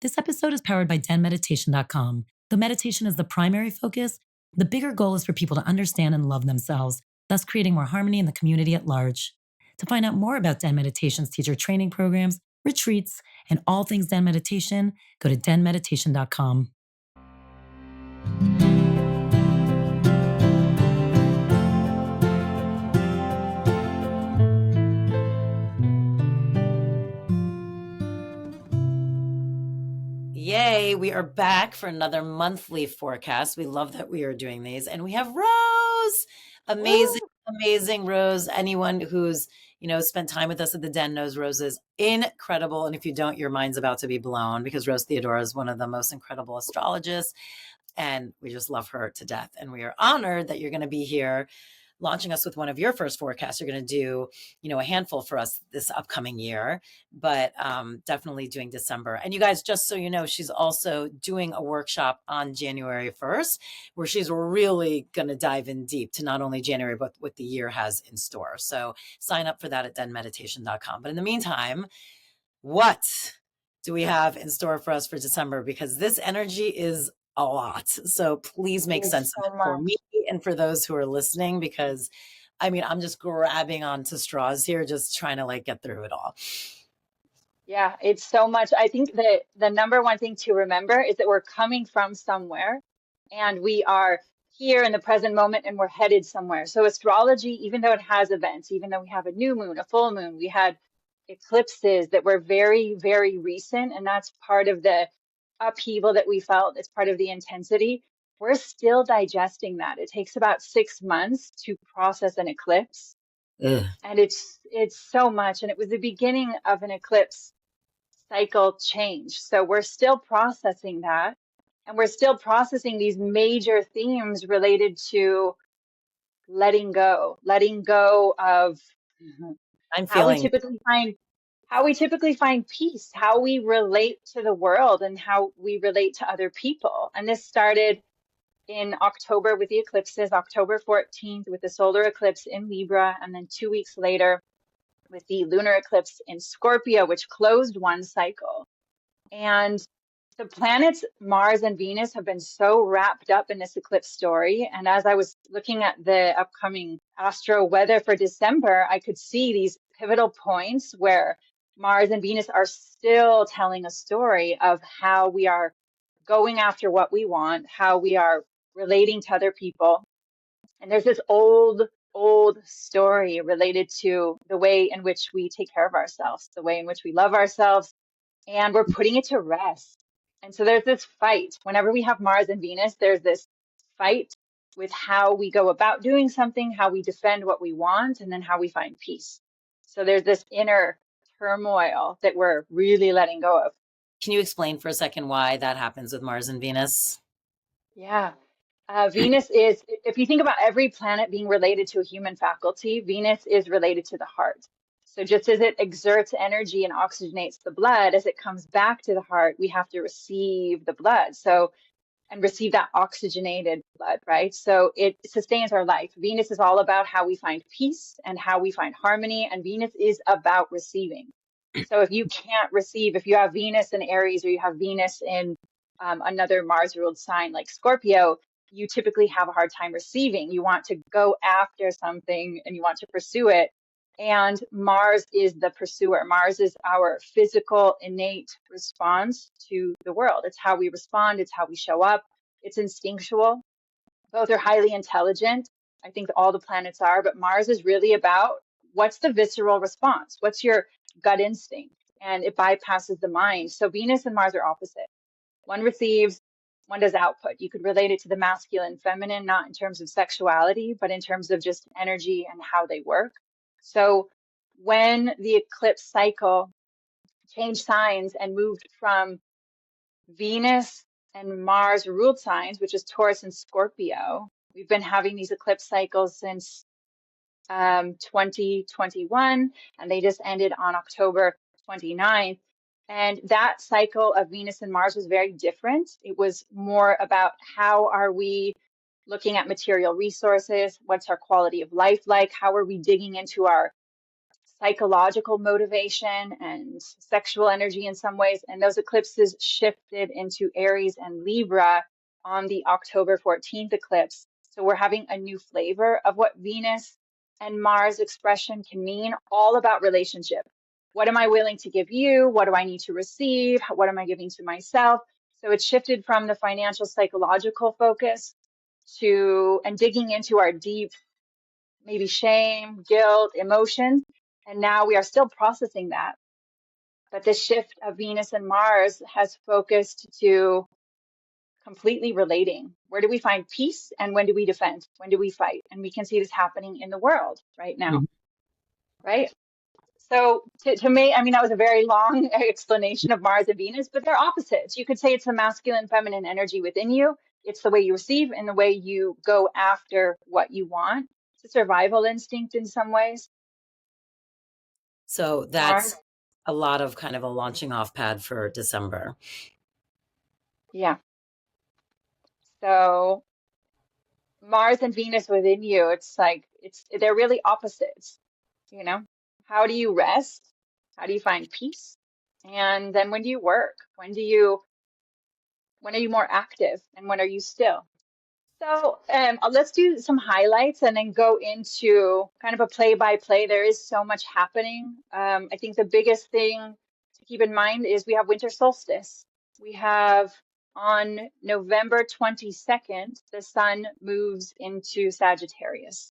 This episode is powered by denmeditation.com. Though meditation is the primary focus, the bigger goal is for people to understand and love themselves, thus creating more harmony in the community at large. To find out more about Den Meditation's teacher training programs, retreats, and all things Den Meditation, go to denmeditation.com. Yay, we are back for another monthly forecast. We love that we are doing these. And we have Rose. Amazing Rose. Anyone who's, spent time with us at the Den knows Rose is incredible. And if you don't, your mind's about to be blown because Rose Theodora is one of the most incredible astrologists. And we just love her to death. And we are honored that you're going to be here launching us with one of your first forecasts. You're going to do, a handful for us this upcoming year, but definitely doing December. And you guys, just so you know, she's also doing a workshop on January 1st, where she's really going to dive in deep to not only January, but what the year has in store. So sign up for that at denmeditation.com. But in the meantime, what do we have in store for us for December? Because this energy is a lot. So please make sense of it for me and for those who are listening, because I'm just grabbing onto straws here, just trying to get through it all. Yeah, it's so much. I think that the number one thing to remember is that we're coming from somewhere and we are here in the present moment and we're headed somewhere. So astrology, even though it has events, even though we have a new moon, a full moon, we had eclipses that were very, very recent, and that's part of the upheaval that we felt. It's part of the intensity. We're still digesting that. It takes about 6 months to process an eclipse. Ugh. And it's so much. And it was the beginning of an eclipse cycle change. So we're still processing that. And we're still processing these major themes related to letting go of how we typically find peace, how we relate to the world and how we relate to other people. And this started in October with the eclipses, October 14th with the solar eclipse in Libra, and then 2 weeks later with the lunar eclipse in Scorpio, which closed one cycle. And the planets Mars and Venus have been so wrapped up in this eclipse story. And as I was looking at the upcoming astro weather for December, I could see these pivotal points where Mars and Venus are still telling a story of how we are going after what we want, how we are relating to other people. And there's this old story related to the way in which we take care of ourselves, the way in which we love ourselves, and we're putting it to rest. And so there's this fight. Whenever we have Mars and Venus, there's this fight with how we go about doing something, how we defend what we want, and then how we find peace. So there's this inner turmoil that we're really letting go of. Can you explain for a second why that happens with Mars and Venus? Yeah. Venus is, if you think about every planet being related to a human faculty, Venus is related to the heart. So just as it exerts energy and oxygenates the blood, as it comes back to the heart, we have to receive the blood. And receive that oxygenated blood, right? So it sustains our life. Venus is all about how we find peace and how we find harmony. And Venus is about receiving. So if you can't receive, if you have Venus in Aries or you have Venus in another Mars-ruled sign like Scorpio, you typically have a hard time receiving. You want to go after something and you want to pursue it. And Mars is the pursuer. Mars is our physical, innate response to the world. It's how we respond. It's how we show up. It's instinctual. Both are highly intelligent. I think all the planets are, but Mars is really about what's the visceral response? What's your gut instinct? And it bypasses the mind. So Venus and Mars are opposite. One receives, one does output. You could relate it to the masculine, feminine, not in terms of sexuality, but in terms of just energy and how they work. So when the eclipse cycle changed signs and moved from Venus and Mars ruled signs, which is Taurus and Scorpio, we've been having these eclipse cycles since 2021, and they just ended on October 29th. And that cycle of Venus and Mars was very different. It was more about how are we looking at material resources? What's our quality of life like? How are we digging into our psychological motivation and sexual energy in some ways. And those eclipses shifted into Aries and Libra on the October 14th eclipse. So we're having a new flavor of what Venus and Mars expression can mean, all about relationship. What am I willing to give you? What do I need to receive? What am I giving to myself? So it's shifted from the financial psychological focus to and digging into our deep, maybe shame, guilt, emotions. And now we are still processing that. But the shift of Venus and Mars has focused to completely relating. Where do we find peace and when do we defend? When do we fight? And we can see this happening in the world right now, Mhm. right? So to me, I mean, that was a very long explanation of Mars and Venus, but they're opposites. You could say it's the masculine, feminine energy within you. It's the way you receive and the way you go after what you want. It's a survival instinct in some ways. So Mars, that's a lot of kind of a launching off pad for December. yeah. So Mars and Venus within you, it's like they're really opposites, you know? How do you rest? How do you find peace? And then when do you work? When are you more active and when are you still? So let's do some highlights and then go into kind of a play by play. There is so much happening. I think the biggest thing to keep in mind is we have winter solstice. We have on November 22nd, the sun moves into Sagittarius.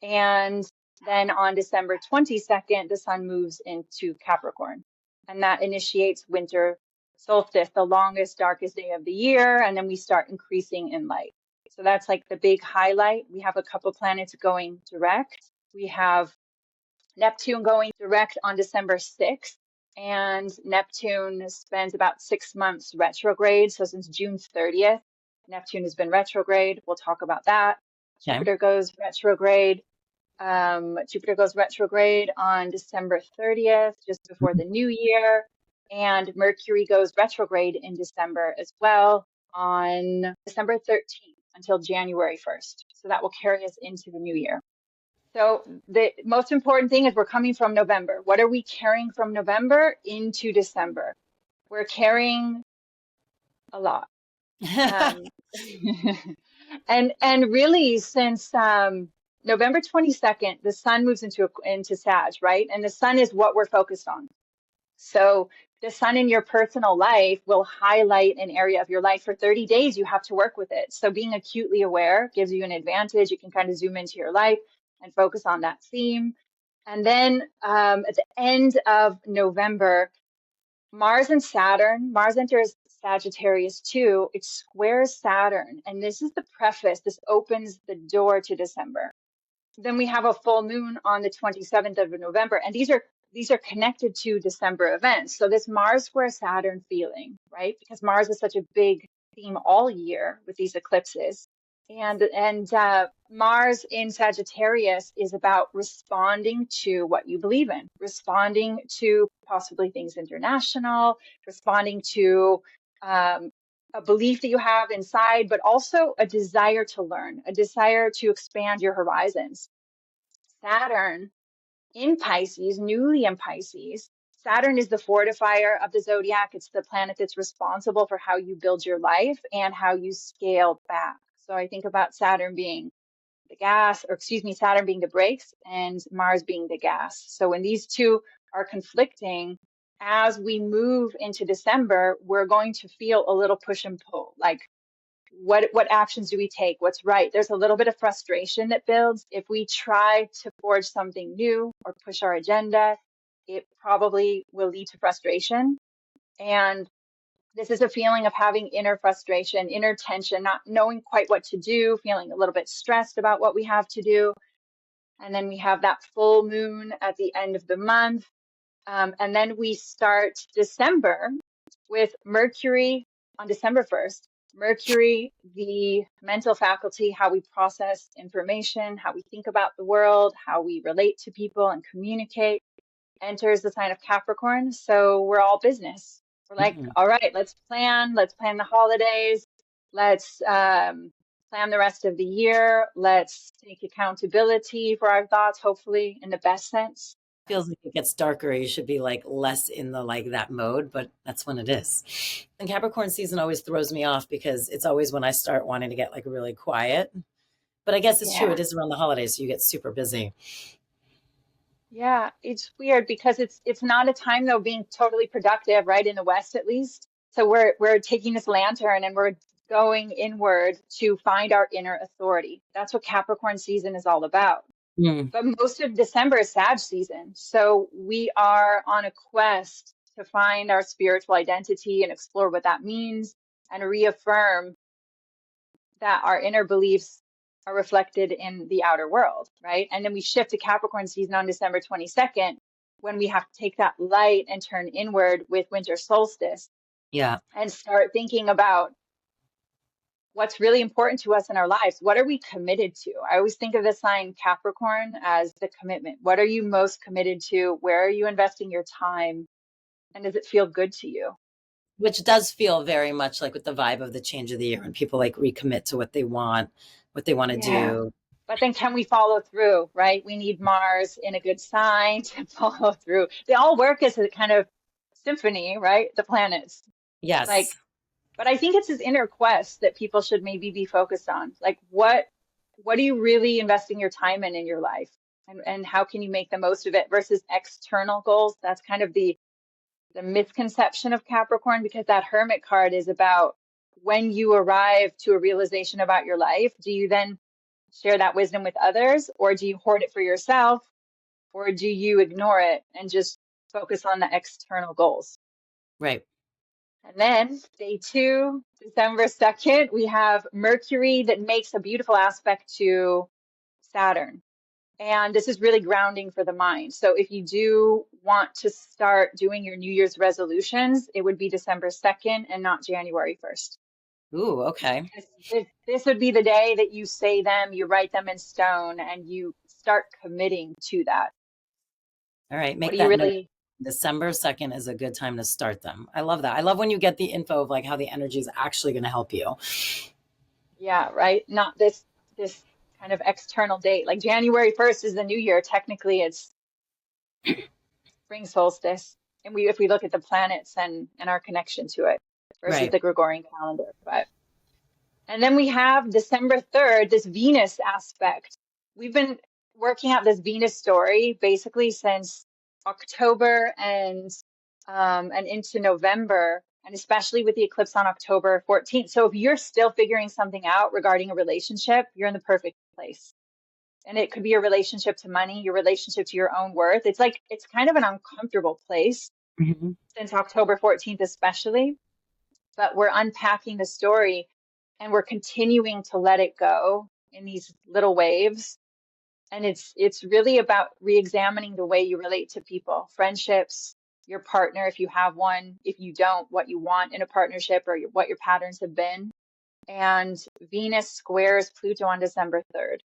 And then on December 22nd, the sun moves into Capricorn. And that initiates winter solstice, the longest, darkest day of the year. And then we start increasing in light. So that's like the big highlight. We have a couple planets going direct. We have Neptune going direct on December 6th. And Neptune spends about 6 months retrograde. So since June 30th, Neptune has been retrograde. We'll talk about that. Okay. Jupiter goes retrograde. Jupiter goes retrograde on December 30th, just before the new year. And Mercury goes retrograde in December as well on December 13th until January 1st. So that will carry us into the new year. So the most important thing is we're coming from November. What are we carrying from November into December? We're carrying a lot. Um, and really since November 22nd, the sun moves into Sag, right? And the sun is what we're focused on. So the sun in your personal life will highlight an area of your life for 30 days. You have to work with it. So being acutely aware gives you an advantage. You can kind of zoom into your life and focus on that theme. And then at the end of November, Mars and Saturn, Mars enters Sagittarius too. It squares Saturn. And this is the preface. This opens the door to December. Then we have a full moon on the 27th of November. And these are connected to December events. So this Mars square Saturn feeling, right? Because Mars is such a big theme all year with these eclipses. And Mars in Sagittarius is about responding to what you believe in, responding to possibly things international, responding to a belief that you have inside, but also a desire to learn, a desire to expand your horizons. Saturn in Pisces, newly in Pisces, Saturn is the fortifier of the zodiac. It's the planet that's responsible for how you build your life and how you scale back. So I think about Saturn being the gas, or excuse me, Saturn being the brakes and Mars being the gas. So when these two are conflicting, as we move into December, we're going to feel a little push and pull. Like, what actions do we take? What's right? There's a little bit of frustration that builds. If we try to forge something new or push our agenda, it probably will lead to frustration. And this is a feeling of having inner frustration, inner tension, not knowing quite what to do, feeling a little bit stressed about what we have to do. And then we have that full moon at the end of the month. And then we start December with Mercury on December 1st. Mercury, the mental faculty, how we process information, how we think about the world, how we relate to people and communicate, enters the sign of Capricorn. So we're all business. We're like, Mhm. all right, let's plan the holidays. Let's plan the rest of the year. Let's take accountability for our thoughts, hopefully in the best sense. feels like it gets darker, you should be like less in the like that mode, but that's when it is. And Capricorn season always throws me off because it's always when I start wanting to get like really quiet. But I guess it's true. It Yeah. is around the holidays, so you get super busy. Yeah, it's weird because it's not a time though being totally productive, right? In the West at least. So we're taking this lantern and we're going inward to find our inner authority. That's what Capricorn season is all about. Mm. But most of December is Sag season. So we are on a quest to find our spiritual identity and explore what that means and reaffirm that our inner beliefs are reflected in the outer world, right? And then we shift to Capricorn season on December 22nd when we have to take that light and turn inward with winter solstice Yeah. and start thinking about what's really important to us in our lives. What are we committed to? I always think of the sign Capricorn as the commitment. What are you most committed to? Where are you investing your time? And does it feel good to you? Which does feel very much like with the vibe of the change of the year when people like recommit to what they want to Yeah. do. But then can we follow through, right? We need Mars in a good sign to follow through. They all work as a kind of symphony, right? The planets. Like, Yes. but I think it's this inner quest that people should maybe be focused on. Like what are you really investing your time in your life? And how can you make the most of it versus external goals? That's kind of the misconception of Capricorn because that Hermit card is about when you arrive to a realization about your life, do you then share that wisdom with others, or do you hoard it for yourself, or do you ignore it and just focus on the external goals? Right. And then day two, December 2nd, we have Mercury that makes a beautiful aspect to Saturn. And this is really grounding for the mind. So if you do want to start doing your New Year's resolutions, it would be December 2nd and not January 1st. Ooh, okay. This would be the day that you say them, you write them in stone, and you start committing to that. All right. What Make do you that note. really, December 2nd is a good time to start them. I love that. I love when you get the info of like how the energy is actually going to help you. yeah, right? Not this kind of external date. Like January 1st is the new year. Technically, it's spring solstice. And we if we look at the planets and our connection to it versus Right. the Gregorian calendar. But and then we have December 3rd, this Venus aspect. We've been working out this Venus story basically since October and into November, and especially with the eclipse on October 14th. So if you're still figuring something out regarding a relationship, you're in the perfect place. And it could be your relationship to money, your relationship to your own worth. It's like it's kind of an uncomfortable place Mhm. since October 14th, especially, but we're unpacking the story and we're continuing to let it go in these little waves. And it's really about re-examining the way you relate to people, friendships, your partner, if you have one, if you don't, what you want in a partnership or what your patterns have been. And Venus squares Pluto on December 3rd.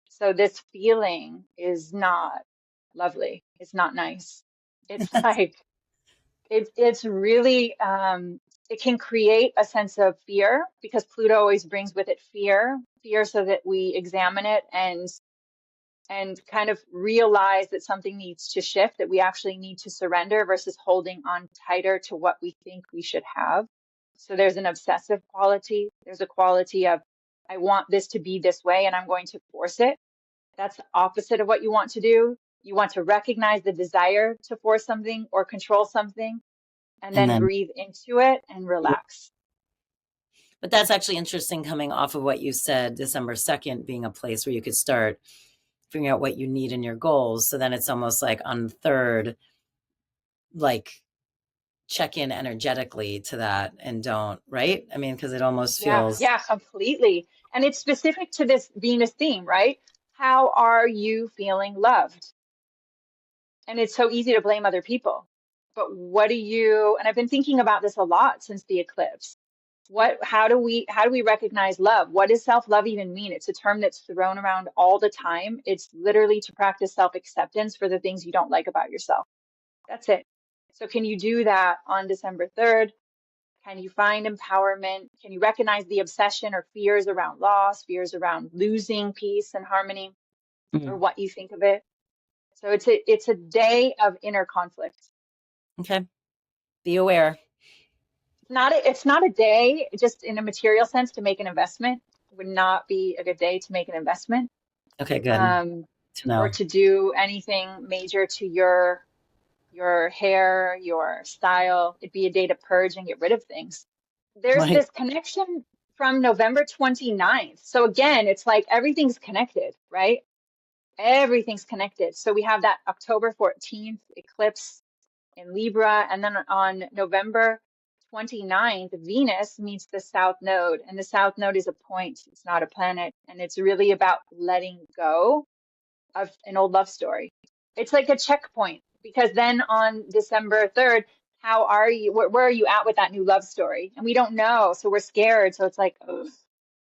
So this feeling is not lovely. It's not nice. It's like it's really it can create a sense of fear because Pluto always brings with it fear so that we examine it and kind of realize that something needs to shift, that we actually need to surrender versus holding on tighter to what we think we should have. So there's an obsessive quality. There's a quality of, I want this to be this way and I'm going to force it. That's the opposite of what you want to do. You want to recognize the desire to force something or control something and And then then, breathe into it and relax. but that's actually interesting coming off of what you said, December 2nd being a place where you could start figuring out what you need in your goals. So then it's almost like on the third, like check in energetically to that and don't, right? I mean, because it almost Yeah, feels, yeah, completely. And it's specific to this Venus theme, right? How are you feeling loved? And it's so easy to blame other people. But what do you, and I've been thinking about this a lot since the eclipse. How do we recognize love? What does self-love even mean? It's a term that's thrown around all the time. It's literally to practice self-acceptance for the things you don't like about yourself. That's it. So can you do that on December 3rd? Can you find empowerment? Can you recognize the obsession or fears around loss, fears around losing peace and harmony, or mm, what you think of it? So it's a day of inner conflict. Okay. Be aware. It's not a day just in a material sense to make an investment. It would not be a good day to make an investment, Okay, good um, to or know. to do anything major to your hair, your style. It'd be a day to purge and get rid of things. There's Right. this connection from November 29th. So again, it's like everything's connected, right? Everything's connected. So we have that October 14th eclipse in Libra, and then on November 29th, Venus meets the South Node, and the South Node is a point, it's not a planet, and it's really about letting go of an old love story. It's like a checkpoint because then on December 3rd, how are you? Where are you at with that new love story? And we don't know, so we're scared. So it's like, ugh,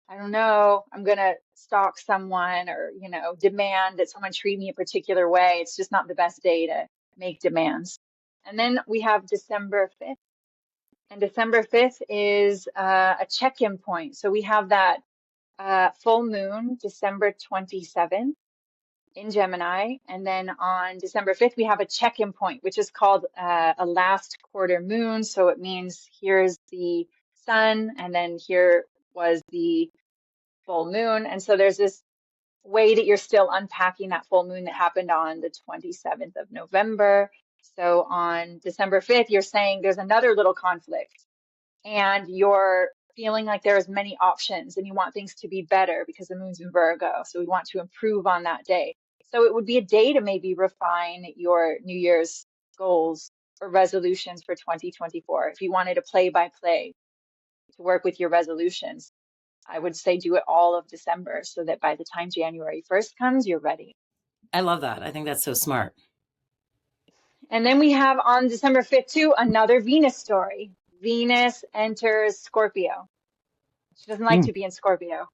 I don't know. I'm gonna stalk someone or, demand that someone treat me a particular way. It's just not the best day to make demands. And then we have December 5th. And December 5th is a check-in point. So we have that full moon, December 27th in Gemini. And then on December 5th, we have a check-in point, which is called a last quarter moon. So it means here's the sun, and then here was the full moon. And so there's this way that you're still unpacking that full moon that happened on the 27th of November. So on December 5th, you're saying there's another little conflict and you're feeling like there's many options and you want things to be better because the moon's in Virgo. So we want to improve on that day. So it would be a day to maybe refine your New Year's goals or resolutions for 2024. If you wanted to play by play to work with your resolutions, I would say do it all of December so that by the time January 1st comes, you're ready. I love that. I think that's so smart. And then we have on December 5th, too, another Venus story. Venus enters Scorpio. She doesn't like Mm. to be in Scorpio.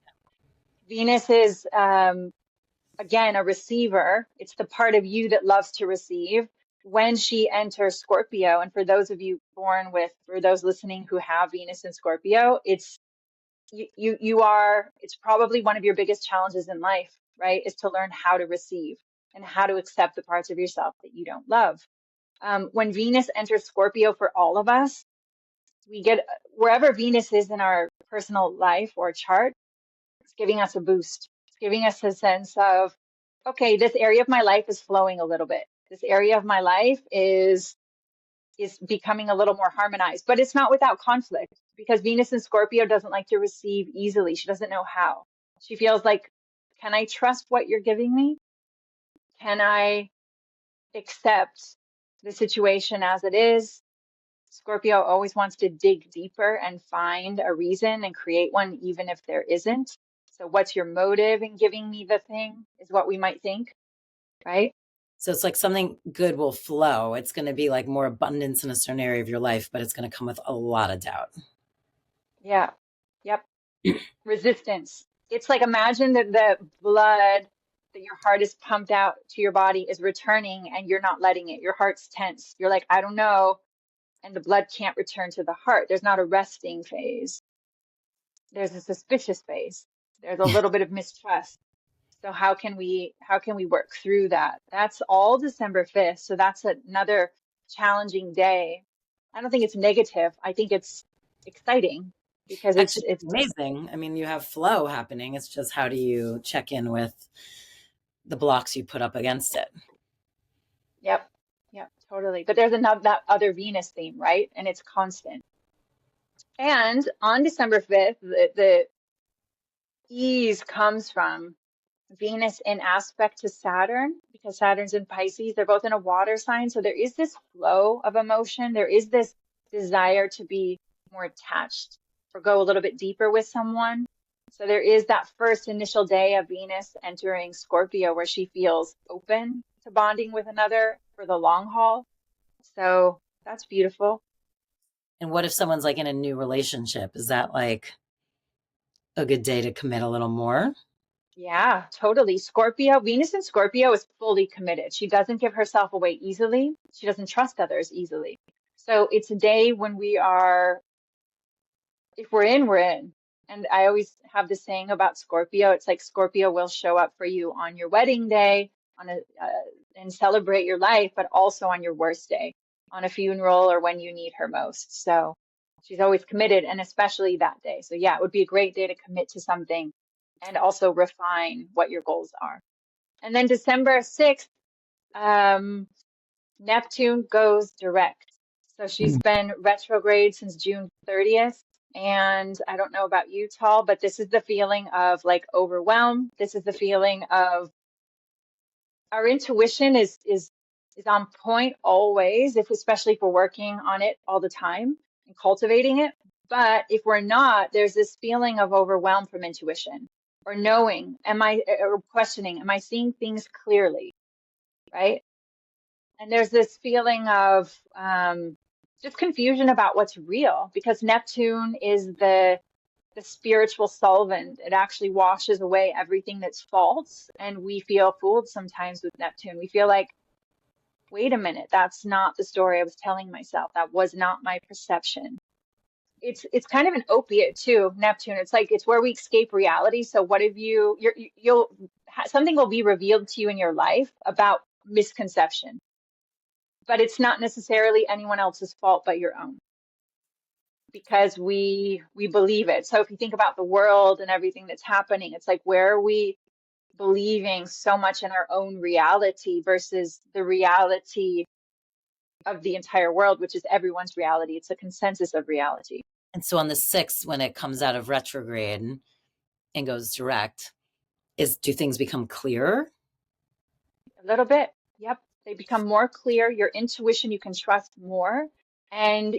Venus is, again, a receiver. It's the part of you that loves to receive. When she enters Scorpio, and for those of you for those listening who have Venus in Scorpio, it's it's probably one of your biggest challenges in life, right? Is to learn how to receive and how to accept the parts of yourself that you don't love. When Venus enters Scorpio for all of us, we get wherever Venus is in our personal life or chart, it's giving us a boost. It's giving us a sense of, okay, this area of my life is flowing a little bit. This area of my life is becoming a little more harmonized, but it's not without conflict because Venus in Scorpio doesn't like to receive easily. She doesn't know how. She feels like, can I trust what you're giving me? Can I accept the situation as it is? Scorpio always wants to dig deeper and find a reason and create one, even if there isn't. So, what's your motive in giving me the thing is what we might think, right? So it's like something good will flow. It's going to be like more abundance in a certain area of your life, but it's going to come with a lot of doubt. Yeah. Yep. Resistance. It's like imagine that the blood that your heart is pumped out to your body is returning and you're not letting it. Your heart's tense. You're like, I don't know. And the blood can't return to the heart. There's not a resting phase. There's a suspicious phase. There's a little bit of mistrust. So how can we work through that? That's all December 5th. So that's another challenging day. I don't think it's negative. I think it's exciting because Actually, it's amazing. I mean, you have flow happening. It's just how do you check in with the blocks you put up against it? yep. Yep, totally. But there's another that other Venus theme, right? And it's constant. And on December 5th, the ease comes from Venus in aspect to Saturn because Saturn's in Pisces. They're both in a water sign. So there is this flow of emotion. There is this desire to be more attached or go a little bit deeper with someone. So there is that first initial day of Venus entering Scorpio where she feels open to bonding with another for the long haul. So that's beautiful. And what if someone's like in a new relationship? Is that like a good day to commit a little more? Yeah, totally. Scorpio, Venus in Scorpio is fully committed. She doesn't give herself away easily. She doesn't trust others easily. So it's a day when if we're in, we're in. And I always have this saying about Scorpio. It's like Scorpio will show up for you on your wedding day, on and celebrate your life, but also on your worst day, on a funeral or when you need her most. So she's always committed, and especially that day. So yeah, it would be a great day to commit to something and also refine what your goals are. And then December 6th, Neptune goes direct. So she's been retrograde since June 30th. And I don't know about you, Tal, but this is the feeling of like overwhelm. This is the feeling of our intuition is on point always, if especially if we're working on it all the time and cultivating it. But if we're not, there's this feeling of overwhelm from intuition or knowing, or questioning, am I seeing things clearly? Right? And there's this feeling of just confusion about what's real, because Neptune is the spiritual solvent. It actually washes away everything that's false. And we feel fooled sometimes with Neptune. We feel like, wait a minute, that's not the story I was telling myself. That was not my perception. It's kind of an opiate too, Neptune. It's like it's where we escape reality. So what if you'll something will be revealed to you in your life about misconception, but it's not necessarily anyone else's fault but your own, because we believe it. So if you think about the world and everything that's happening, it's like, where are we believing so much in our own reality versus the reality of the entire world, which is everyone's reality. It's a consensus of reality. And so on the 6th, when it comes out of retrograde and goes direct, do things become clearer? A little bit. Yep. They become more clear. Your intuition, you can trust more. And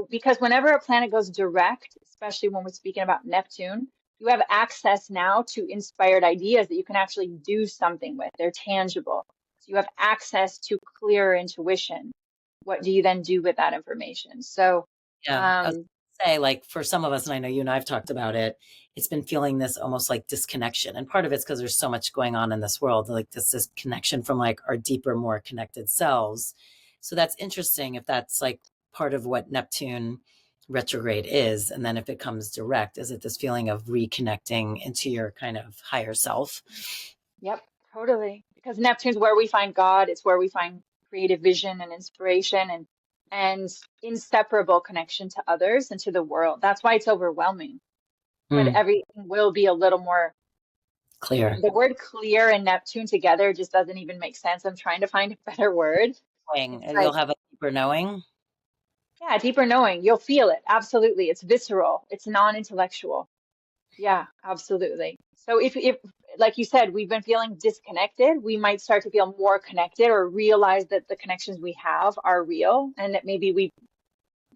because whenever a planet goes direct, especially when we're speaking about Neptune, you have access now to inspired ideas that you can actually do something with. They're tangible. So you have access to clear intuition. What do you then do with that information? So, Yeah. I was um, gonna say, like, for some of us, and I know you and I've talked about it, it's been feeling this almost like disconnection. And part of it's because there's so much going on in this world, like this connection from like our deeper, more connected selves. So that's interesting if that's like part of what Neptune retrograde is. And then if it comes direct, is it this feeling of reconnecting into your kind of higher self? yep, totally. Because Neptune's where we find God. It's where we find creative vision and inspiration and inseparable connection to others and to the world. That's why it's overwhelming. But Mm, everything will be a little more. clear. The word clear and Neptune together just doesn't even make sense. I'm trying to find a better word. Knowing, It's you'll like, have a deeper knowing. yeah, deeper knowing. You'll feel it. Absolutely. It's visceral. It's non-intellectual. Yeah, absolutely. So if like you said, we've been feeling disconnected, we might start to feel more connected or realize that the connections we have are real and that maybe we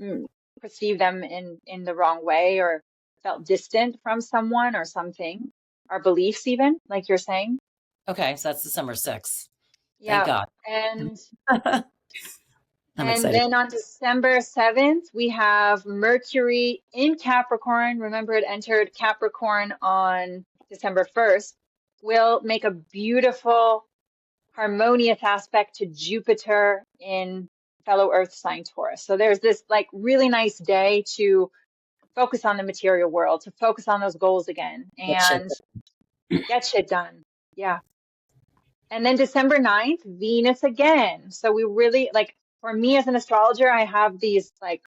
mm, perceive them in the wrong way or felt distant from someone or something. Our beliefs even, like you're saying. Okay, so that's December 6th. Thank Yeah. God. And I'm And excited. then on December 7th, we have Mercury in Capricorn. Remember, it entered Capricorn on December 1st. Will make a beautiful, harmonious aspect to Jupiter in fellow Earth sign Taurus. So there's this like really nice day to focus on the material world, to focus on those goals again That shit. and get shit done. Yeah. And then December 9th, Venus again. So we really like, for me as an astrologer, I have these like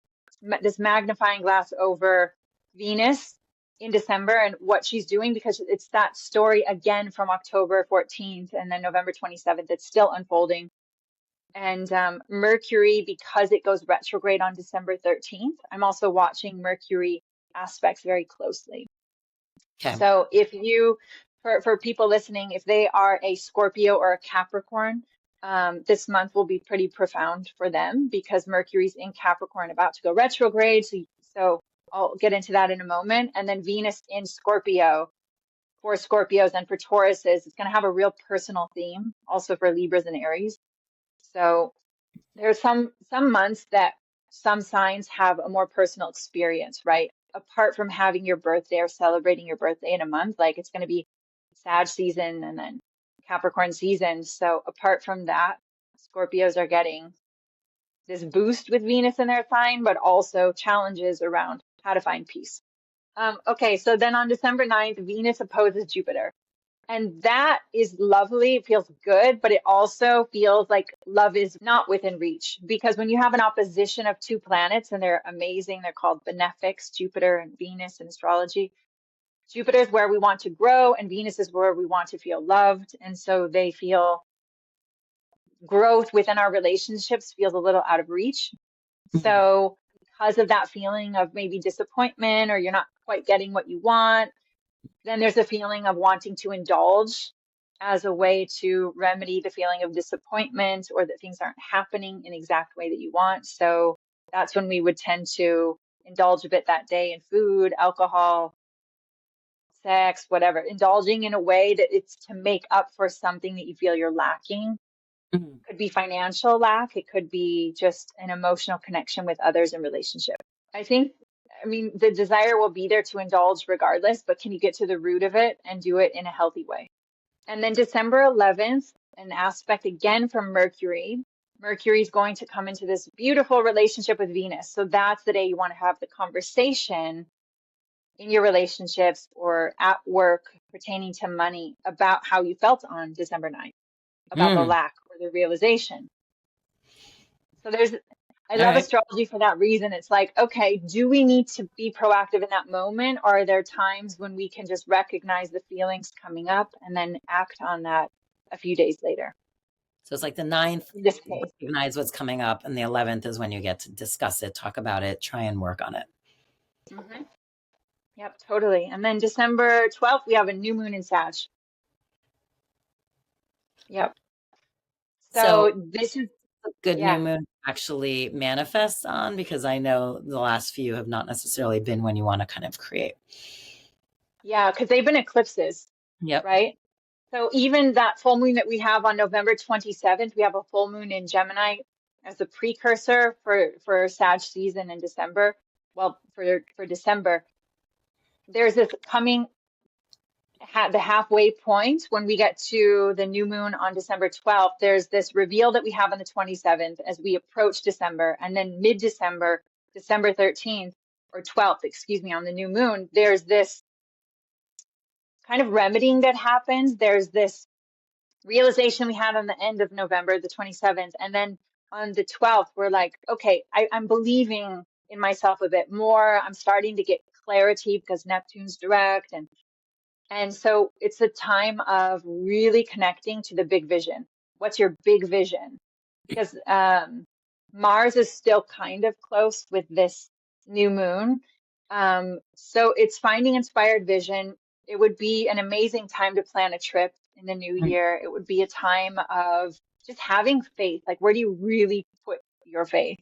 this magnifying glass over Venus in December and what she's doing, because it's that story again from October 14th and then November 27th. It's still unfolding. And Mercury, because it goes retrograde on December 13th, I'm also watching Mercury aspects very closely. Okay. So if you, for people listening, if they are a Scorpio or a Capricorn, this month will be pretty profound for them because Mercury's in Capricorn about to go retrograde. So I'll get into that in a moment. And then Venus in Scorpio for Scorpios and for Tauruses, it's going to have a real personal theme, also for Libras and Aries. So there's some months that some signs have a more personal experience, right? Apart from having your birthday or celebrating your birthday in a month, like it's going to be Sag season and then Capricorn season. So apart from that, Scorpios are getting this boost with Venus in their sign, but also challenges around how to find peace. Okay, so then on December 9th, Venus opposes Jupiter. And that is lovely. It feels good, but it also feels like love is not within reach. Because when you have an opposition of two planets and they're amazing, they're called benefics, Jupiter and Venus in astrology. Jupiter is where we want to grow, and Venus is where we want to feel loved. And so they feel growth within our relationships feels a little out of reach. Mhm. So, because of that feeling of maybe disappointment or you're not quite getting what you want, then there's a feeling of wanting to indulge as a way to remedy the feeling of disappointment or that things aren't happening in the exact way that you want. So that's when we would tend to indulge a bit that day in food, alcohol, sex, whatever, indulging in a way that it's to make up for something that you feel you're lacking. Mhm. Could be financial lack, it could be just an emotional connection with others in relationship. I think, I mean, the desire will be there to indulge regardless, but can you get to the root of it and do it in a healthy way? And then December 11th, an aspect again from Mercury. Mercury is going to come into this beautiful relationship with Venus. So that's the day you want to have the conversation in your relationships or at work pertaining to money about how you felt on December 9th, about the Mm. lack or the realization. So I All love right. astrology for that reason. It's like, okay, do we need to be proactive in that moment? Or are there times when we can just recognize the feelings coming up and then act on that a few days later? So it's like the ninth, In this case. recognize what's coming up, and the 11th is when you get to discuss it, talk about it, try and work on it. Hmm. Yep, totally. And then December 12th, we have a new moon in Sag. Yep. So So this is, a good new yeah, moon actually manifests on, because I know the last few have not necessarily been when you want to kind of create. yeah, because they've been eclipses, Yep. right? So even that full moon that we have on November 27th, we have a full moon in Gemini as a precursor for Sag season in December. Well, for December, there's this coming the halfway point when we get to the new moon on December 12th. There's this reveal that we have on the 27th as we approach December, and then mid-December, December 13th or 12th, excuse me, on the new moon, there's this kind of remedying that happens. There's this realization we had on the end of November, the 27th. And then on the 12th, we're like, okay, I'm believing in myself a bit more. I'm starting to get clarity because Neptune's direct. And so it's a time of really connecting to the big vision. What's your big vision? Because Mars is still kind of close with this new moon. So it's finding inspired vision. It would be an amazing time to plan a trip in the new year. It would be a time of just having faith. Like, where do you really put your faith?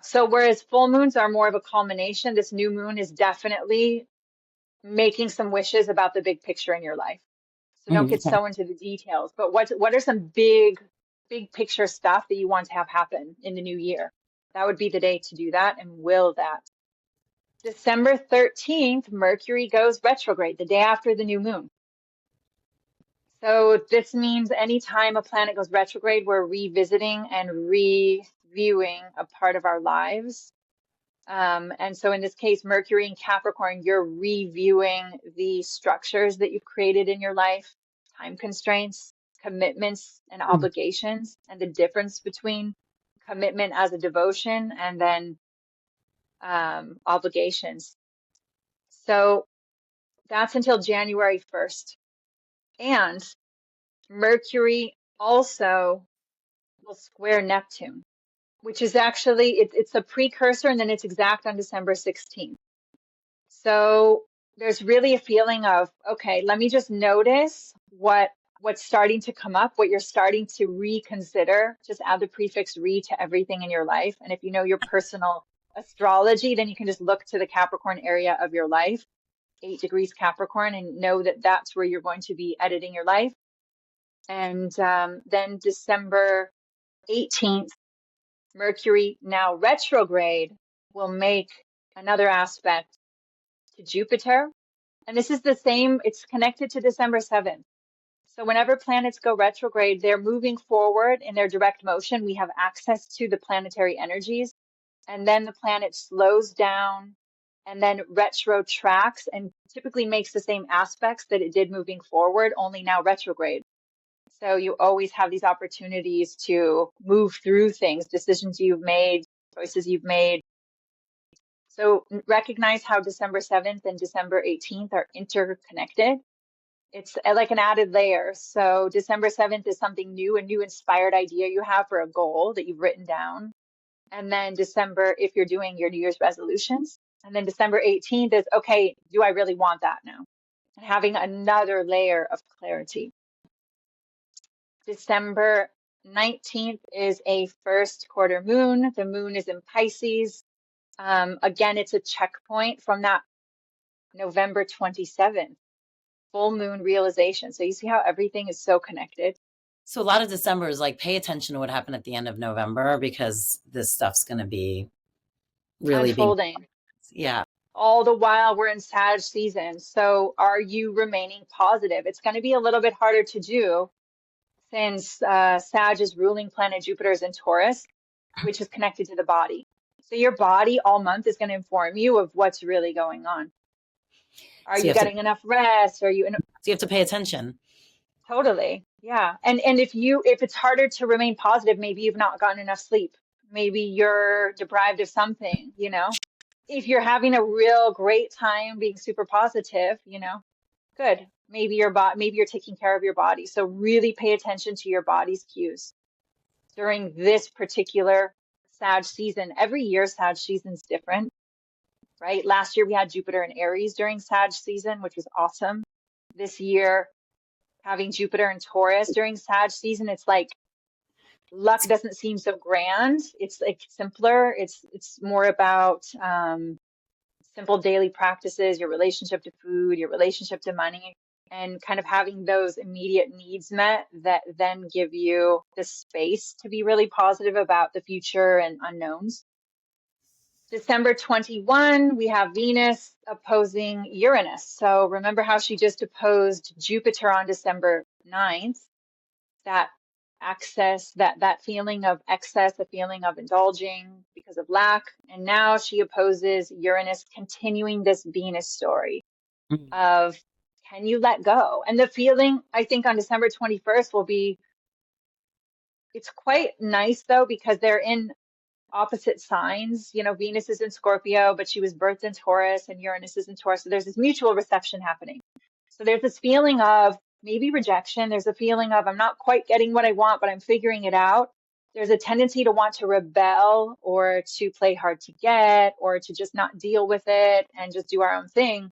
So whereas full moons are more of a culmination, this new moon is definitely making some wishes about the big picture in your life. So don't get Okay. so into the details, but what are some big picture stuff that you want to have happen in the new year? That would be the day to do that and will that. December 13th, Mercury goes retrograde, the day after the new moon. So this means anytime a planet goes retrograde, we're revisiting and reviewing a part of our lives. And so in this case, Mercury in Capricorn, you're reviewing the structures that you've created in your life, time constraints, commitments, and obligations, and the difference between commitment as a devotion and then obligations. So that's until January 1st. And Mercury also will square Neptune, which is actually, it's a precursor and then it's exact on December 16th. So there's really a feeling of, okay, let me just notice what's starting to come up, what you're starting to reconsider. Just add the prefix re to everything in your life. And if you know your personal astrology, then you can just look to the Capricorn area of your life, 8 degrees Capricorn, and know that that's where you're going to be editing your life. And then December 18th, Mercury, now retrograde, will make another aspect to Jupiter. And this is the same, it's connected to December 7th. So whenever planets go retrograde, they're moving forward in their direct motion. We have access to the planetary energies. And then the planet slows down and then retro tracks and typically makes the same aspects that it did moving forward, only now retrograde. So you always have these opportunities to move through things, decisions you've made, choices you've made. So recognize how December 7th and December 18th are interconnected. It's like an added layer. So December 7th is something new, a new inspired idea you have for a goal that you've written down. And then December, if you're doing your New Year's resolutions. And then December 18th is, okay, do I really want that now? And having another layer of clarity. December 19th is a first quarter moon. The moon is in Pisces. Again, it's a checkpoint from that November 27th full moon realization. So you see how everything is so connected. So a lot of December is like pay attention to what happened at the end of November because this stuff's going to be really being, Unfolding. yeah. All the while we're in Sag season. So are you remaining positive? It's going to be a little bit harder to do since Sag is ruling planet Jupiter is in Taurus, which is connected to the body. So your body all month is going to inform you of what's really going on. Are So you getting enough rest? Are you in? so you have to pay attention. Totally. Yeah. And if it's harder to remain positive, maybe you've not gotten enough sleep. Maybe you're deprived of something, you know. If you're having a real great time being super positive, you know, good. Maybe maybe you're taking care of your body. So really pay attention to your body's cues during this particular Sag season. Every year Sag season's different, right? Last year we had Jupiter in Aries during Sag season, which was awesome. This year having Jupiter in Taurus during Sag season, it's like luck doesn't seem so grand. It's like simpler. It's more about simple daily practices, your relationship to food, your relationship to money, and kind of having those immediate needs met that then give you the space to be really positive about the future and unknowns. December 21, we have Venus opposing Uranus. So remember how she just opposed Jupiter on December 9th? That access, that feeling of excess, the feeling of indulging because of lack. And now she opposes Uranus, continuing this Venus story Mm. of can you let go? And the feeling, I think, on December 21st will be, it's quite nice though, because they're in opposite signs. You know, Venus is in Scorpio, but she was birthed in Taurus, and Uranus is in Taurus. So there's this mutual reception happening. So there's this feeling of maybe rejection. There's a feeling of I'm not quite getting what I want, but I'm figuring it out. There's a tendency to want to rebel or to play hard to get or to just not deal with it and just do our own thing.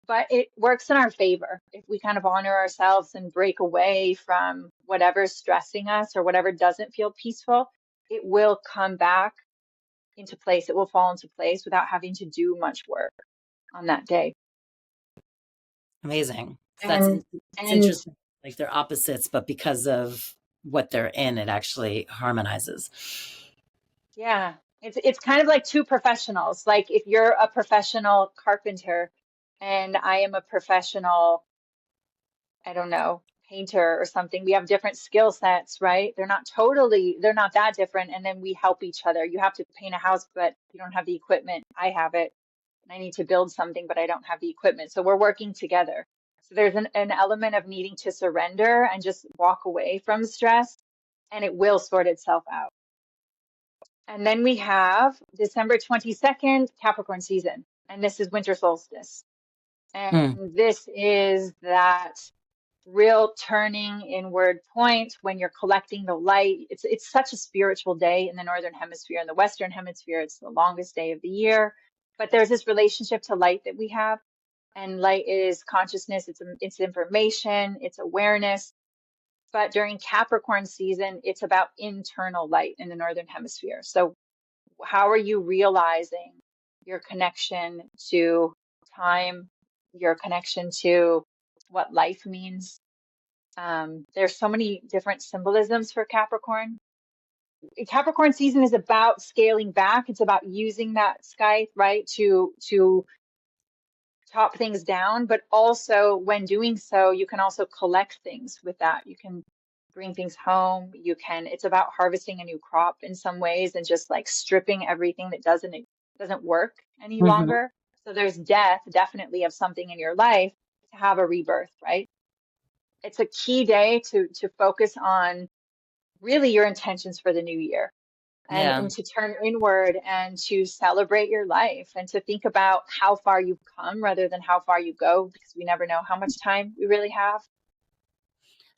But it works in our favor if we kind of honor ourselves and break away from whatever's stressing us or whatever doesn't feel peaceful. It will come back into place. It will fall into place without having to do much work on that day. Amazing. So And it's interesting. Like they're opposites, but because of what they're in, it actually harmonizes. yeah, it's kind of like two professionals. Like if you're a professional carpenter and I am a professional, I don't know, painter or something, we have different skill sets, right? They're not that different. And then we help each other. You have to paint a house, but you don't have the equipment. I have it. And I need to build something, but I don't have the equipment. So we're working together. So there's an element of needing to surrender and just walk away from stress, and it will sort itself out. And then we have December 22nd, Capricorn season. And this is winter solstice. Mm. And this is that real turning inward point when you're collecting the light. It's such a spiritual day in the Northern Hemisphere. In the Western Hemisphere, it's the longest day of the year. But there's this relationship to light that we have. And light is consciousness, it's information, it's awareness. But during Capricorn season, it's about internal light in the Northern Hemisphere. So how are you realizing your connection to time, your connection to what life means? There's so many different symbolisms for Capricorn. Capricorn season is about scaling back. It's about using that sky, right, to top things down, but also when doing so, you can also collect things with that. You can bring things home. It's about harvesting a new crop in some ways and just like stripping everything that doesn't work any Mhm. longer So there's death definitely of something in your life to have a rebirth, right? It's a key day to focus on really your intentions for the new year, Yeah. and to turn inward and to celebrate your life and to think about how far you've come rather than how far you go, because we never know how much time we really have.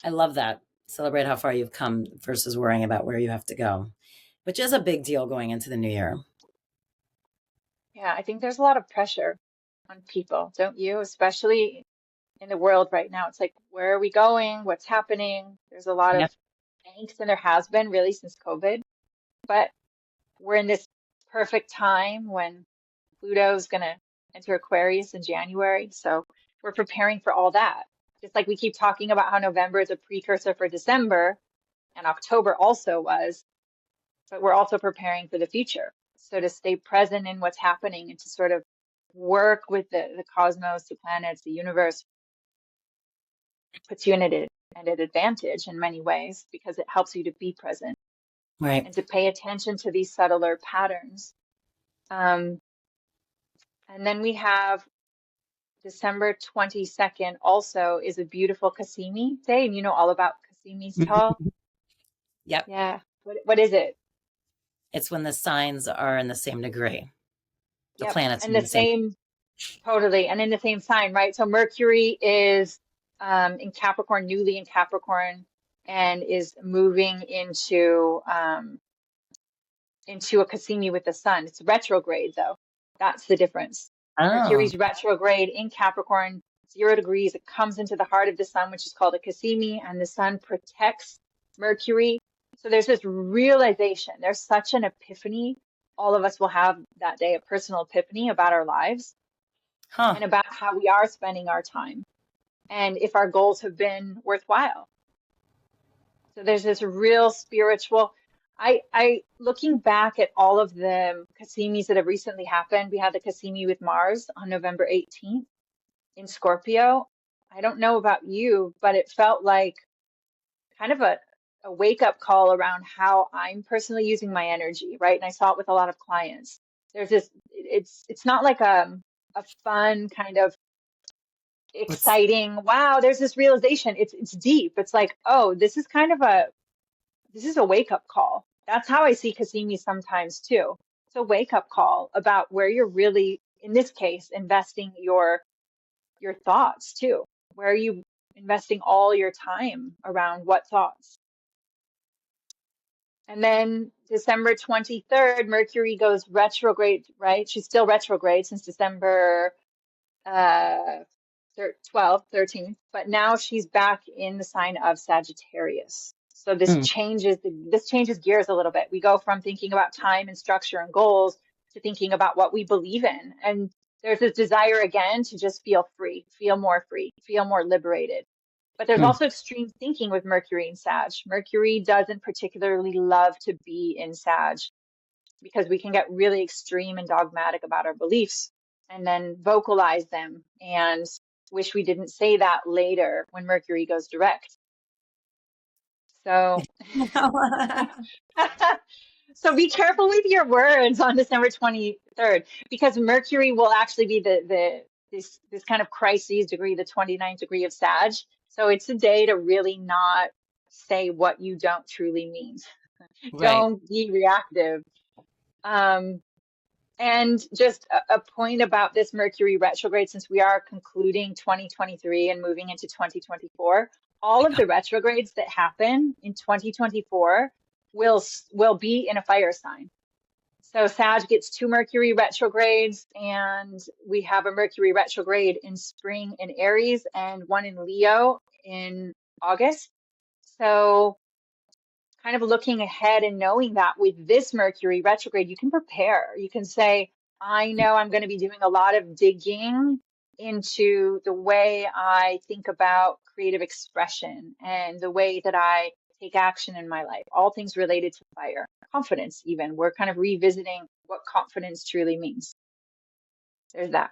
I love that. Celebrate how far you've come versus worrying about where you have to go, which is a big deal going into the new year. Yeah, I think there's a lot of pressure on people, don't you? Especially in the world right now. It's like, where are we going? What's happening? There's a lot Yeah. of angst, and there has been really since COVID. But we're in this perfect time when Pluto's going to enter Aquarius in January. So we're preparing for all that. Just like we keep talking about how November is a precursor for December, and October also was, but we're also preparing for the future. So to stay present in what's happening and to sort of work with the cosmos, the planets, the universe, puts you in an advantage in many ways because it helps you to be present Right. and to pay attention to these subtler patterns. Um, and then we have December 22nd also is a beautiful Cassini day, and you know all about Cassini's tall. Yep. Yeah. What is it? It's when the signs are in the same degree. The Yep. planets are And in the the same. same, totally, and in the same sign, right? So Mercury is in Capricorn, newly in Capricorn, and is moving into a Cassini with the sun. It's retrograde though. That's the difference. Oh, Mercury's retrograde in Capricorn, 0 degrees. It comes into the heart of the sun, which is called a Cassini, and the sun protects Mercury. So there's this realization. There's such an epiphany. All of us will have that day, a personal epiphany about our lives huh. and about how we are spending our time and if our goals have been worthwhile. So there's this real spiritual. I looking back at all of the Cassinis that have recently happened, we had the Cassini with Mars on November 18th in Scorpio. I don't know about you, but it felt like kind of a wake up call around how I'm personally using my energy, right? And I saw it with a lot of clients. There's this, it's not like a fun kind of What's exciting, wow, there's this realization. It's deep. It's like, oh, this is a wake up call. That's how I see Cassini sometimes too. It's a wake up call about where you're really, in this case, investing your thoughts too. Where are you investing all your time around what thoughts? And then December 23rd, Mercury goes retrograde, right? She's still retrograde since December uh 12th, 13th, but now she's back in the sign of Sagittarius. So mm, this changes gears a little bit. We go from thinking about time and structure and goals to thinking about what we believe in. And there's this desire again to just feel free, feel more liberated. But there's mm. also extreme thinking with Mercury and Sag. Mercury doesn't particularly love to be in Sag because we can get really extreme and dogmatic about our beliefs and then vocalize them and wish we didn't say that later when Mercury goes direct. So, so be careful with your words on December 23rd because Mercury will actually be this kind of crises degree, the 29th degree of Sag. So it's a day to really not say what you don't truly mean. Right. Don't be reactive. Um, And just a point about this Mercury retrograde, since we are concluding 2023 and moving into 2024, all of the retrogrades that happen in 2024 will be in a fire sign. So Sag gets 2 Mercury retrogrades, and we have a Mercury retrograde in spring in Aries and one in Leo in August. So kind of looking ahead and knowing that with this Mercury retrograde, you can prepare. You can say, I know I'm going to be doing a lot of digging into the way I think about creative expression and the way that I take action in my life, all things related to fire, confidence, even. We're kind of revisiting what confidence truly means. There's that.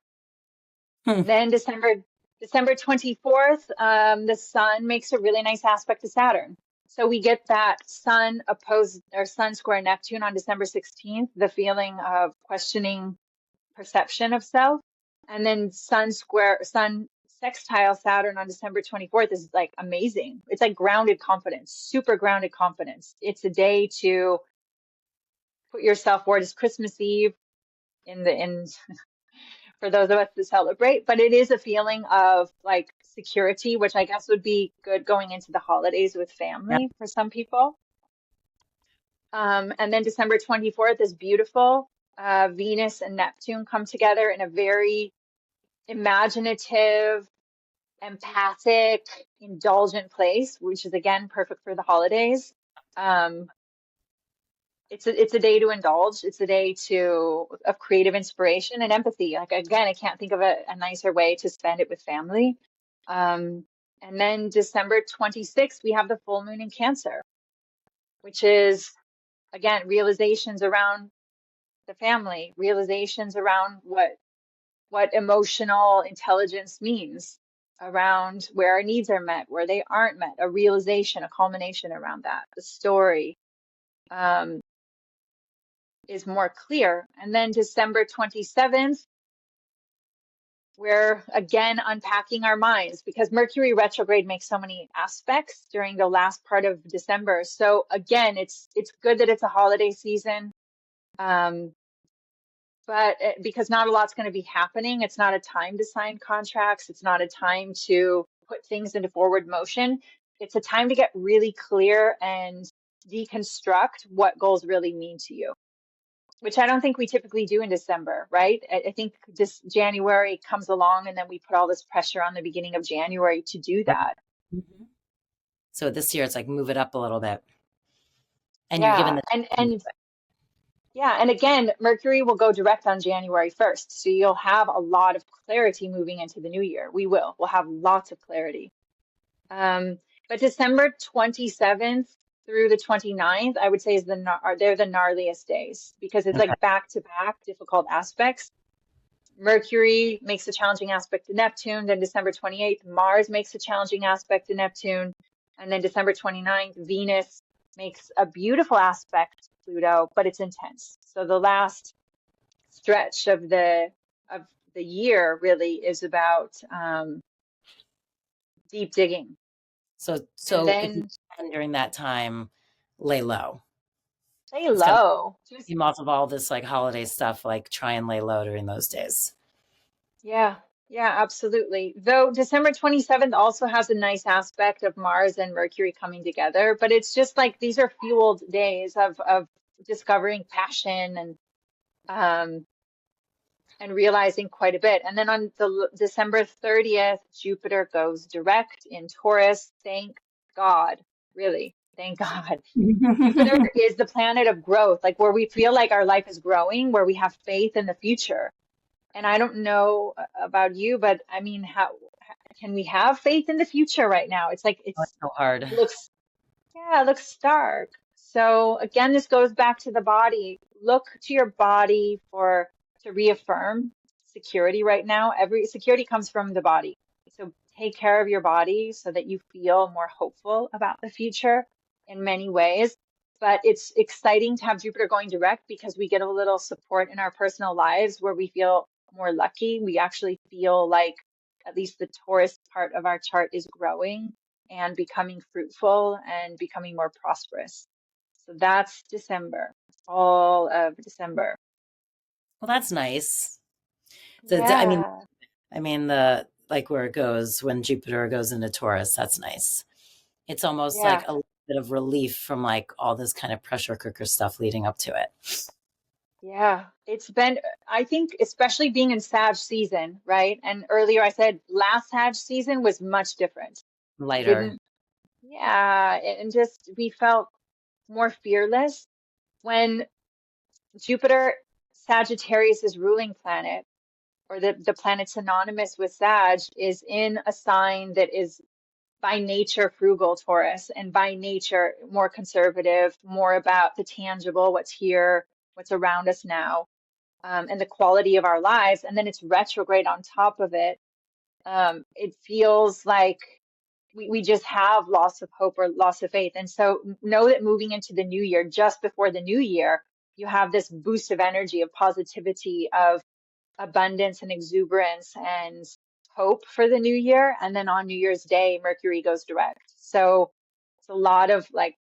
Hmm. And then December 24th, the sun makes a really nice aspect to Saturn. So we get that sun opposed or sun square Neptune on December 16th, the feeling of questioning perception of self. And then Sun sextile Saturn on December 24th is like amazing. It's like grounded confidence, super grounded confidence. It's a day to put yourself forward. It's Christmas Eve in for those of us that celebrate, but it is a feeling of like security, which I guess would be good going into the holidays with Yeah. family for some people. And then December 24th is beautiful. Venus and Neptune come together in a very imaginative, empathic, indulgent place, which is again perfect for the holidays. Um, it's a day to indulge. It's a day of creative inspiration and empathy. Like again, I can't think of a nicer way to spend it with family. Um, and then December 26th, we have the full moon in Cancer, which is again realizations around the family, realizations around what emotional intelligence means, around where our needs are met, where they aren't met, a realization, a culmination around that. The story um, is more clear. And then December 27th, we're again unpacking our minds because Mercury retrograde makes so many aspects during the last part of December. So again, it's good that it's a holiday season. But because not a lot's going to be happening, it's not a time to sign contracts. It's not a time to put things into forward motion. It's a time to get really clear and deconstruct what goals really mean to you, which I don't think we typically do in December, right? I think this January comes along and then we put all this pressure on the beginning of January to do that. Mhm. So this year it's like move it up a little bit. And you're given Yeah. the And yeah, and again, Mercury will go direct on January 1st. So you'll have a lot of clarity moving into the new year. We'll have lots of clarity. Um, but December 27th through the 29th, I would say they're the gnarliest days because it's okay. like back to back difficult aspects. Mercury makes a challenging aspect to Neptune. Then December 28th, Mars makes a challenging aspect to Neptune. And then December 29th, Venus makes a beautiful aspect to Pluto, but it's intense. So the last stretch of the year really is about deep digging. So And so if you then can during that time, lay low. lay Just kind of low. Just came off of all this like holiday stuff, like try and lay low during those days. yeah, yeah, absolutely. Though December 27th also has a nice aspect of Mars and Mercury coming together, but it's just like these are fueled days of discovering passion um and realizing quite a bit. And then on December 30th, Jupiter goes direct in Taurus. Thank God, really. Thank God. Jupiter is the planet of growth, like where we feel like our life is growing, where we have faith in the future. And I don't know about you, but I mean, how can we have faith in the future right now? It's like It's so hard. it looks yeah, it looks stark. So again, this goes back to the body. Look to your body for to reaffirm security right now. Every security comes from the body. So take care of your body so that you feel more hopeful about the future in many ways. But it's exciting to have Jupiter going direct because we get a little support in our personal lives where we feel more lucky. We actually feel like at least the Taurus part of our chart is growing and becoming fruitful and becoming more prosperous. So that's December, all of December. Well, that's nice. I mean, Yeah, the like where it goes when Jupiter goes into Taurus, that's nice. It's almost like yeah, a little bit of relief from like all this kind of pressure cooker stuff leading up to it. yeah. It's been, I think, especially being in Sag season, right? And earlier I said last Sag season was much different. We Lighter. didn't, yeah, and just we felt more fearless when Jupiter, Sagittarius's ruling planet, or the planet synonymous with Sag, is in a sign that is by nature frugal Taurus and by nature more conservative, more about the tangible, what's here, what's around us now, and the quality of our lives. And then it's retrograde on top of it. It feels like we just have loss of hope or loss of faith. And so know that moving into the new year, just before the new year, you have this boost of energy, of positivity, abundance and exuberance and hope for the new year. And then on New Year's Day, Mercury goes direct. So it's a lot of like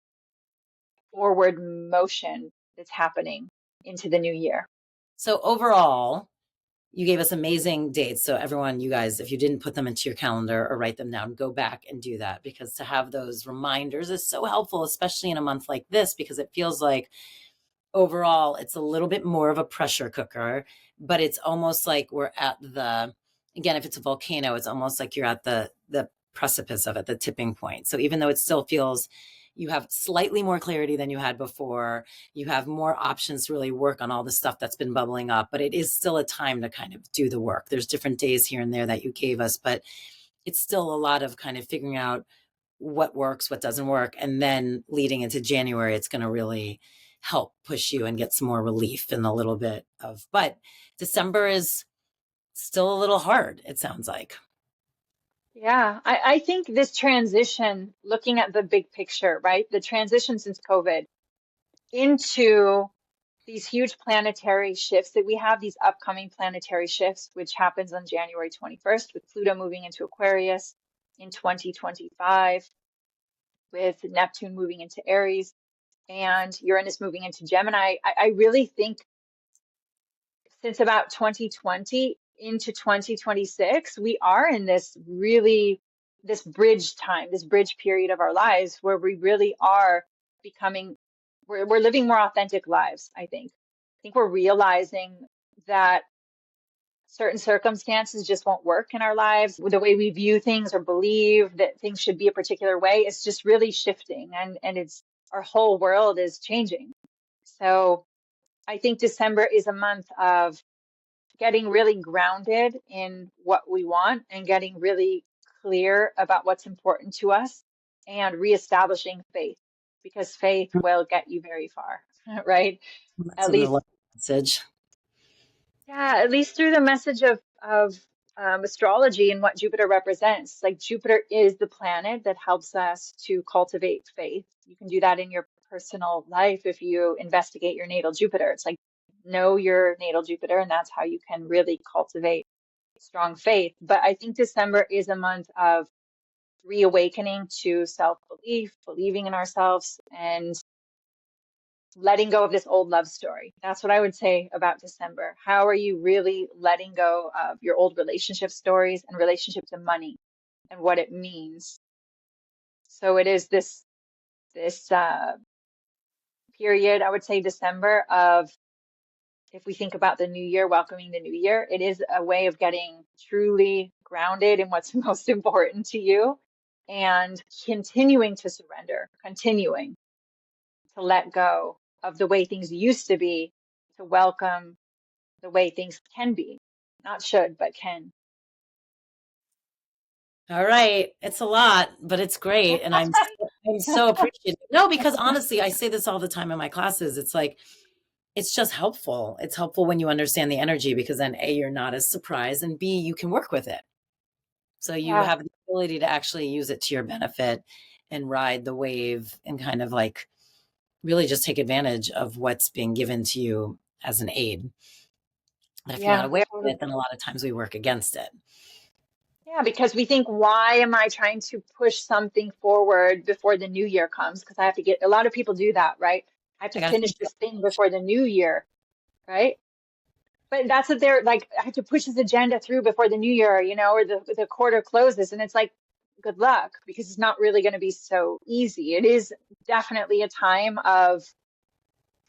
forward motion that's happening into the new year. So overall, you gave us amazing dates. So everyone, you guys, if you didn't put them into your calendar or write them down, go back and do that, because to have those reminders is so helpful, especially in a month like this, because it feels like overall it's a little bit more of a pressure cooker, but it's almost like we're at the, again, if it's a volcano, it's almost like you're at the precipice of it, the tipping point. So even though it still feels, you have slightly more clarity than you had before, you have more options to really work on all the stuff that's been bubbling up, but it is still a time to kind of do the work. There's different days here and there that you gave us, but it's still a lot of kind of figuring out what works, what doesn't work. And then leading into January, it's going to really help push you and get some more relief in a little bit of, but December is still a little hard, it sounds like. Yeah, I think this transition, looking at the big picture, right? The transition since COVID into these huge planetary shifts that we have, these upcoming planetary shifts, which happens on January 21st with Pluto moving into Aquarius, in 2025 with Neptune moving into Aries and Uranus moving into Gemini. I really think since about 2020 into 2026, we are in this really, this bridge time, this bridge period of our lives where we really are becoming, we're living more authentic lives, I think. I think we're realizing that certain circumstances just won't work in our lives. The way we view things or believe that things should be a particular way, it's just really shifting and it's our whole world is changing. So I think December is a month of getting really grounded in what we want and getting really clear about what's important to us and reestablishing faith, because faith will get you very far, right? That's At a real least, message. yeah, at least through the message of astrology and what Jupiter represents. Like Jupiter is the planet that helps us to cultivate faith. You can do that in your personal life if you investigate your natal Jupiter. It's like know your natal Jupiter, and that's how you can really cultivate strong faith. But I think December is a month of reawakening to self-belief, believing in ourselves, and letting go of this old love story. That's what I would say about December. How are you really letting go of your old relationship stories and relationship to money and what it means? So it is this period, I would say December of, if we think about the new year, welcoming the new year, it is a way of getting truly grounded in what's most important to you and continuing to surrender, continuing to let go of the way things used to be, to welcome the way things can be. Not should, but can. All right. It's a lot, but it's great. And I'm so appreciative. No, because honestly, I say this all the time in my classes. It's like, it's just helpful. It's helpful when you understand the energy, because then A, you're not as surprised, and B, you can work with it. So you Yeah, have the ability to actually use it to your benefit and ride the wave and kind of like really just take advantage of what's being given to you as an aid. But if you're not yeah, aware of it, totally. then a lot of times we work against it. Yeah, because we think, why am I trying to push something forward before the new year comes? Because I have to get, a lot of people do that, right? I have to I got to finish finish this thing before the new year, right? But that's what they're like, I have to push this agenda through before the new year, or the quarter closes. And it's like, good luck, because it's not really going to be so easy. It is definitely a time of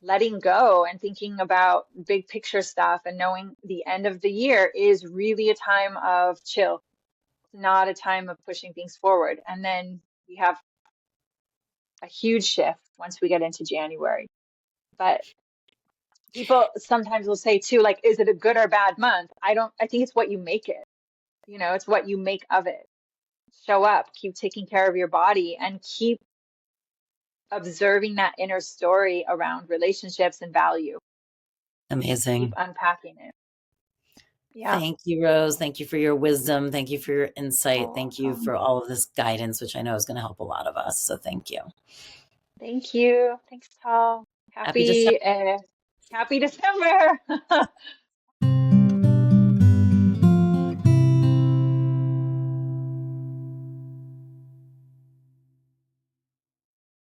letting go and thinking about big picture stuff and knowing the end of the year is really a time of chill. It's not a time of pushing things forward. And then we have a huge shift once we get into January. But people sometimes will say too, like, is it a good or bad month? I think it's what you make it. It's what you make of it. Show up, keep taking care of your body, and keep observing that inner story around relationships and value. Keep Amazing. unpacking it. Yeah. Thank you, Rose. Thank you for your wisdom. Thank you for your insight. Oh, Thank you awesome. for all of this guidance, which I know is going to help a lot of us. So thank you. Thank you. Thanks, Tal. Happy December. Happy December.